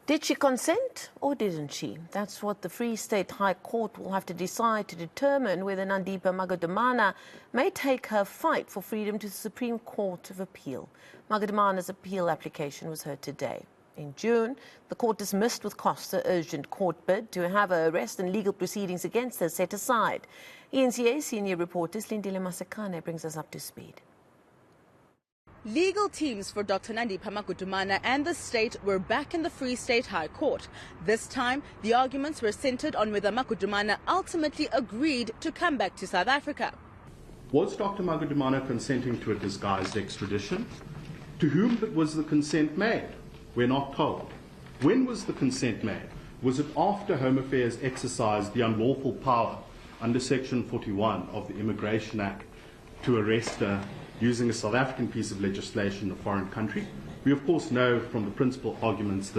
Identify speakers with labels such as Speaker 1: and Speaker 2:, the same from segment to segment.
Speaker 1: Did she consent or didn't she? That's what the Free State High Court will have to decide to determine whether Nandipha Magudumana may take her fight for freedom to the Supreme Court of Appeal. Magudumana's appeal application was heard today. In June, the court dismissed with costs her urgent court bid to have her arrest and legal proceedings against her set aside. eNCA Senior Reporter Silindelo Masikane brings us up to speed.
Speaker 2: Legal teams for Dr. Nandipha Magudumana and the state were back in the Free State High Court. This time, the arguments were centered on whether Magudumana ultimately agreed to come back to South Africa.
Speaker 3: Was Dr. Magudumana consenting to a disguised extradition? To whom was the consent made? We're not told. When was the consent made? Was it after Home Affairs exercised the unlawful power under Section 41 of the Immigration Act to arrest her using a South African piece of legislation in a foreign country? We of course know from the principal arguments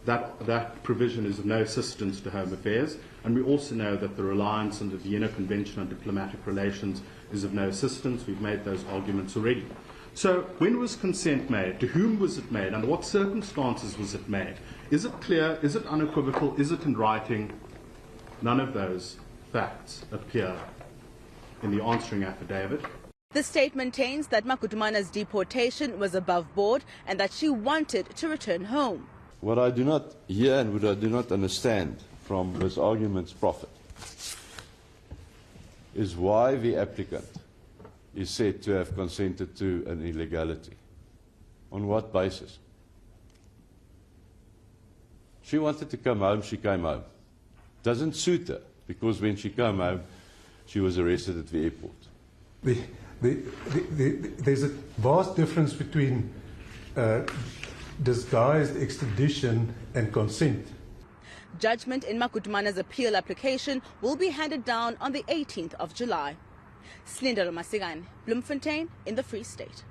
Speaker 3: that provision is of no assistance to Home Affairs, and we also know that the reliance on the Vienna Convention on Diplomatic Relations is of no assistance. We've made those arguments already. So when was consent made? To whom was it made? Under what circumstances was it made? Is it clear? Is it unequivocal? Is it in writing? None of those facts appear in the answering affidavit.
Speaker 2: The state maintains that Magudumana's deportation was above board and that she wanted to return home.
Speaker 4: What I do not hear and what I do not understand from this argument's profit is why the applicant is said to have consented to an illegality. On what basis? She wanted to come home, she came home. Doesn't suit her, because when she came home, she was arrested at the airport.
Speaker 5: There's a vast difference between disguised extradition and consent.
Speaker 2: Judgment in Magudumana's appeal application will be handed down on the 18th of July. Silindelo Masikane, Bloemfontein in the Free State.